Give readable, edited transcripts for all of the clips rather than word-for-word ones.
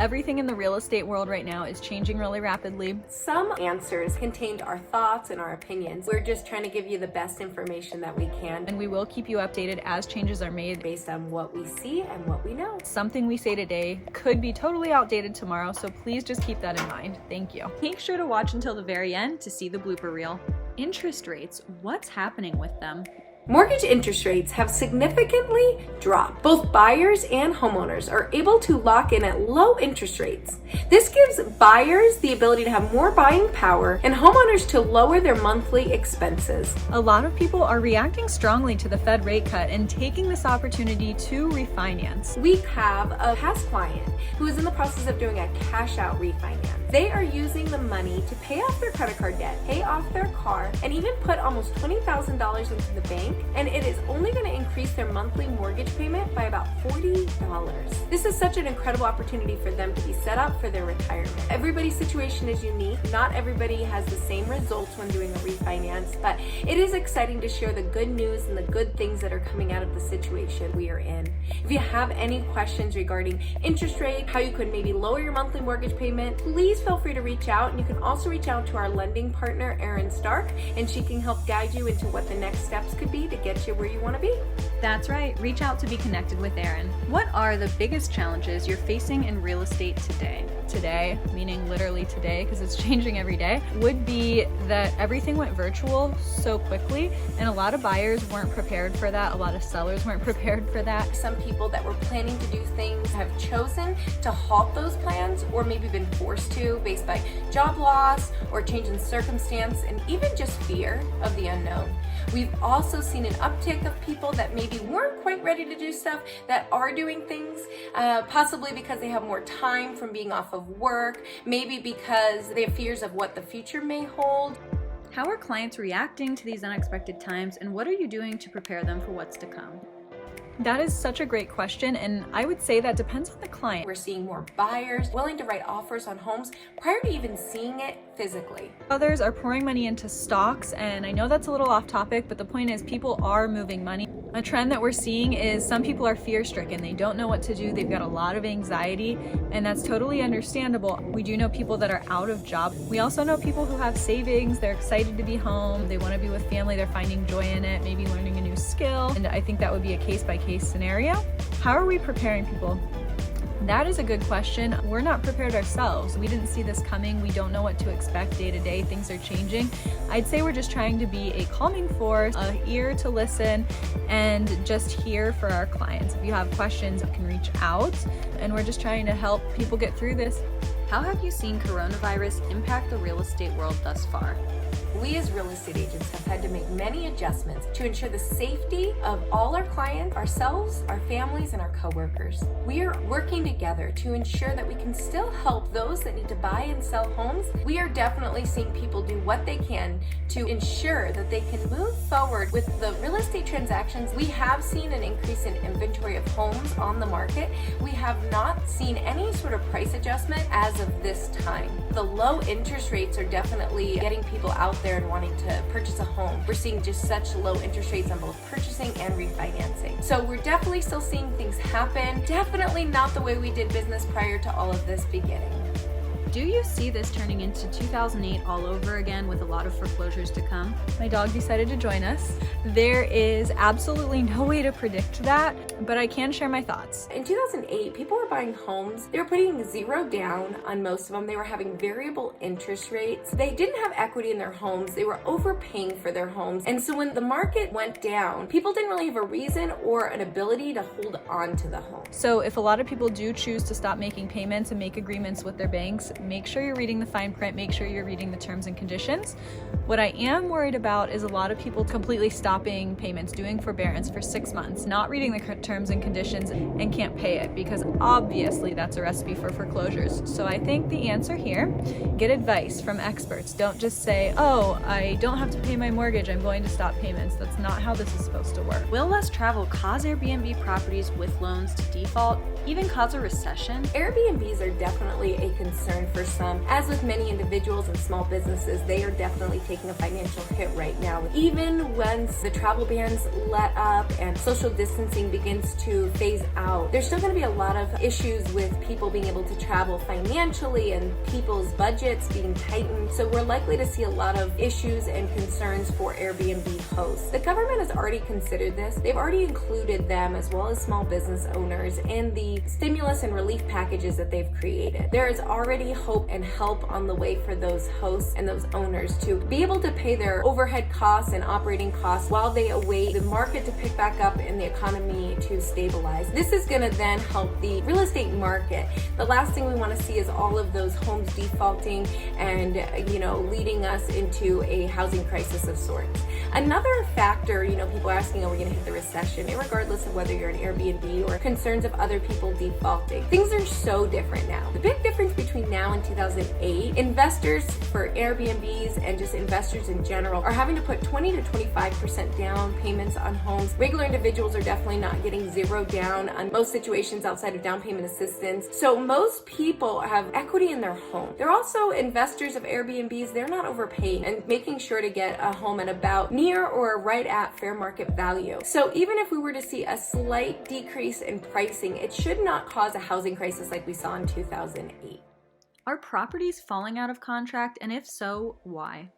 Everything in the real estate world right now is changing really rapidly. Some answers contained our thoughts and our opinions. We're just trying to give you the best information that we can. And we will keep you updated as changes are made based on what we see and what we know. Something we say today could be totally outdated tomorrow, so please just keep that in mind. Thank you. Make sure to watch until the very end to see the blooper reel. Interest rates, what's happening with them? Mortgage interest rates have significantly dropped. Both buyers and homeowners are able to lock in at low interest rates. This gives buyers the ability to have more buying power and homeowners to lower their monthly expenses. A lot of people are reacting strongly to the Fed rate cut and taking this opportunity to refinance. We have a past client who is in the process of doing a cash out refinance. They are using the money to pay off their credit card debt, pay off their car, and even put almost $20,000 into the bank, and it is only going to increase their monthly mortgage payment by about $40. This is such an incredible opportunity for them to be set up for their retirement. Everybody's situation is unique. Not everybody has the same results when doing a refinance, but it is exciting to share the good news and the good things that are coming out of the situation we are in. If you have any questions regarding interest rate, how you could maybe lower your monthly mortgage payment, please feel free to reach out. And you can also reach out to our lending partner, Erin Stark, and she can help guide you into what the next steps could be to get you where you want to be. That's right. Reach out to be connected with Erin. What are the biggest challenges you're facing in real estate today? Today, meaning literally today, because it's changing every day, would be that everything went virtual so quickly, and a lot of buyers weren't prepared for that. A lot of sellers weren't prepared for that. Some people that were planning to do things have chosen to halt those plans, or maybe been forced to based by job loss or change in circumstance, and even just fear of the unknown. We've also seen an uptick of people that maybe weren't quite ready to do stuff that are doing things, possibly because they have more time from being off of work, maybe because they have fears of what the future may hold. How are clients reacting to these unexpected times, and what are you doing to prepare them for what's to come? That is such a great question, and I would say that depends on the client. We're seeing more buyers willing to write offers on homes prior to even seeing it physically. Others are pouring money into stocks, and I know that's a little off topic, but the point is people are moving money. A trend that we're seeing is some people are fear-stricken. They don't know what to do. They've got a lot of anxiety, and that's totally understandable. We do know people that are out of job. We also know people who have savings. They're excited to be home. They want to be with family. They're finding joy in it, maybe learning a new skill. And I think that would be a case-by-case scenario. How are we preparing people? That is a good question. We're not prepared ourselves. We didn't see this coming. We don't know what to expect day to day. Things are changing. I'd say we're just trying to be a calming force, an ear to listen, and just here for our clients. If you have questions, you can reach out, and we're just trying to help people get through this. How have you seen coronavirus impact the real estate world thus far? We as real estate agents have had to make many adjustments to ensure the safety of all our clients, ourselves, our families, and our coworkers. We are working together to ensure that we can still help those that need to buy and sell homes. We are definitely seeing people do what they can to ensure that they can move forward with the real estate transactions. We have seen an increase in inventory of homes on the market. We have not seen any sort of price adjustment as of this time. The low interest rates are definitely getting people out there and wanting to purchase a home. We're seeing just such low interest rates on both purchasing and refinancing. So we're definitely still seeing things happen. Definitely not the way we did business prior to all of this beginning. Do you see this turning into 2008 all over again with a lot of foreclosures to come? My dog decided to join us. There is absolutely no way to predict that, but I can share my thoughts. In 2008, people were buying homes. They were putting zero down on most of them. They were having variable interest rates. They didn't have equity in their homes. They were overpaying for their homes. And so when the market went down, people didn't really have a reason or an ability to hold on to the home. So if a lot of people do choose to stop making payments and make agreements with their banks, make sure you're reading the fine print, make sure you're reading the terms and conditions. What I am worried about is a lot of people completely stopping payments, doing forbearance for 6 months, not reading the terms and conditions, and can't pay it, because obviously that's a recipe for foreclosures. So I think the answer here, get advice from experts. Don't just say, oh, I don't have to pay my mortgage, I'm going to stop payments. That's not how this is supposed to work. Will less travel cause Airbnb properties with loans to default, even cause a recession? Airbnbs are definitely a concern for some. As with many individuals and small businesses, they are definitely taking a financial hit right now. Even once the travel bans let up and social distancing begins begins to phase out, there's still going to be a lot of issues with people being able to travel financially and people's budgets being tightened. So we're likely to see a lot of issues and concerns for Airbnb hosts. The government has already considered this. They've already included them as well as small business owners in the stimulus and relief packages that they've created. There is already hope and help on the way for those hosts and those owners to be able to pay their overhead costs and operating costs while they await the market to pick back up and the economy to stabilize. This is going to then help the real estate market. The last thing we want to see is all of those homes defaulting and, leading us into a housing crisis of sorts. Another factor, people are asking, are we going to hit the recession? Regardless of whether you're an Airbnb or concerns of other people defaulting. Things are so different now. The big difference between now and 2008, investors for Airbnbs and just investors in general are having to put 20 to 25% down payments on homes. Regular individuals are definitely not getting zero down on most situations outside of down payment assistance. So most people have equity in their home. They're also investors of Airbnbs. They're not overpaid and making sure to get a home at about near or right at fair market value. So even if we were to see a slight decrease in pricing, it should not cause a housing crisis like we saw in 2008. Are properties falling out of contract? And if so, why?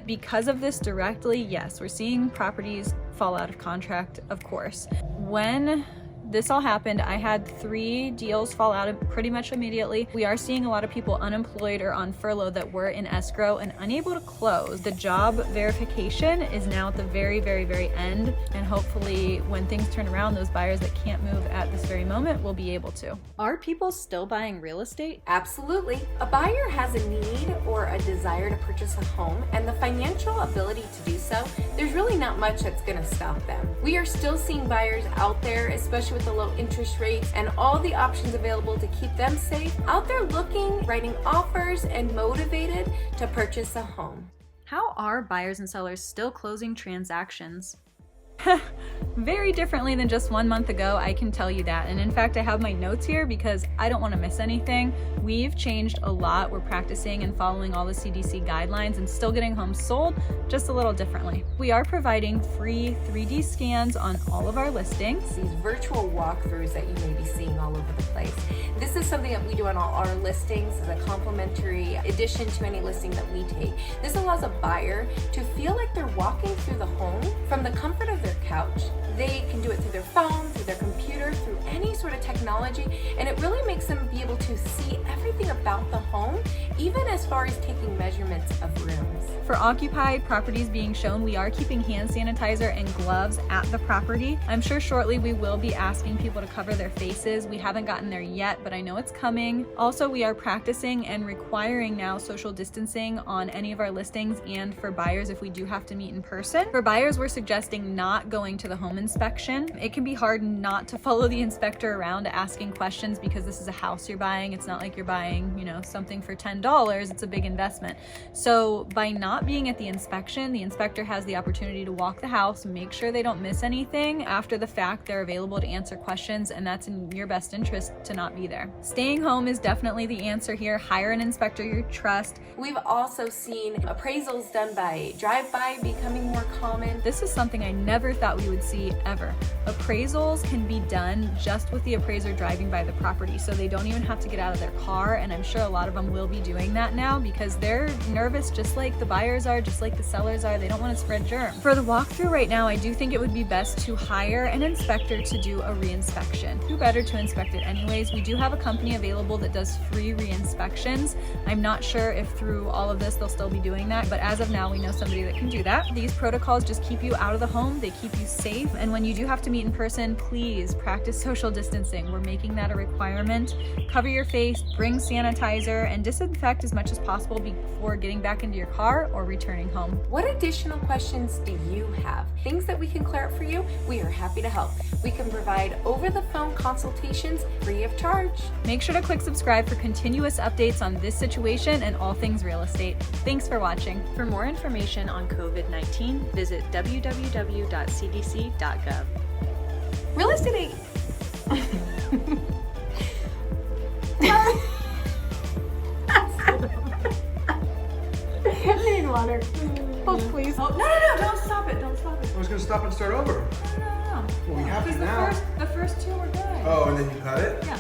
Because of this directly, yes, we're seeing properties fall out of contract, of course. When this all happened, I had 3 deals fall out pretty much immediately. We are seeing a lot of people unemployed or on furlough that were in escrow and unable to close. The job verification is now at the very, very, very end, and hopefully when things turn around, those buyers that can't move at this very moment will be able to. Are people still buying real estate? Absolutely. A buyer has a need or a desire to purchase a home and the financial ability to do so. There's really not much that's going to stop them. We are still seeing buyers out there, especially with the low interest rates and all the options available to keep them safe, out there looking, writing offers, and motivated to purchase a home. How are buyers and sellers still closing transactions? Very differently than just 1 month ago, I can tell you that. And in fact, I have my notes here because I don't want to miss anything. We've changed a lot. We're practicing and following all the CDC guidelines and still getting homes sold just a little differently. We are providing free 3D scans on all of our listings. These virtual walkthroughs that you may be seeing all over the place. This is something that we do on all our listings as a complimentary addition to any listing that we take. This allows a buyer to feel like they're walking through the home from the comfort of their couch. They can do it through their phone, through their computer, through any sort of technology, and it really makes them be able to see everything about the home, even as far as taking measurements of rooms. For occupied properties being shown, we are keeping hand sanitizer and gloves at the property. I'm sure shortly we will be asking people to cover their faces. We haven't gotten there yet, but I know it's coming. Also, we are practicing and requiring now social distancing on any of our listings and for buyers if we do have to meet in person. For buyers, we're suggesting not going to the home inspection. It can be hard not to follow the inspector around asking questions because this is a house you're buying. It's not like you're buying, something for $10. It's a big investment. So by not being at the inspection, the inspector has the opportunity to walk the house, make sure they don't miss anything. After the fact, they're available to answer questions, and that's in your best interest to not be there. Staying home is definitely the answer here. Hire an inspector you trust. We've also seen appraisals done by drive-by becoming more common. This is something I never thought we would see ever. Appraisals can be done just with the appraiser driving by the property, so they don't even have to get out of their car, and I'm sure a lot of them will be doing that now because they're nervous just like the buyers are, just like the sellers are. They don't want to spread germs. For the walkthrough right now, I do think it would be best to hire an inspector to do a reinspection. Who better to inspect it anyways? We do have a company available that does free re-inspections. I'm not sure if through all of this they'll still be doing that, but as of now we know somebody that can do that. These protocols just keep you out of the home, they keep you safe, and when you do have to meet in person, please practice social distancing. We're making that a requirement. Cover your face, bring sanitizer, and disinfect as much as possible before getting back into your car or returning home. What additional questions do you have? Things that we can clear up for you? We are happy to help. We can provide over-the-phone consultations free of charge. Make sure to click subscribe for continuous updates on this situation and all things real estate. Thanks for watching. For more information on COVID-19, visit www.cdc.gov. Real estate. I need water. Hold, please. Oh, no, don't stop it. Don't stop it. I was going to stop and start over. No. No. Well, we have to Because now. the first two were good. Oh, and then you cut it? Yeah.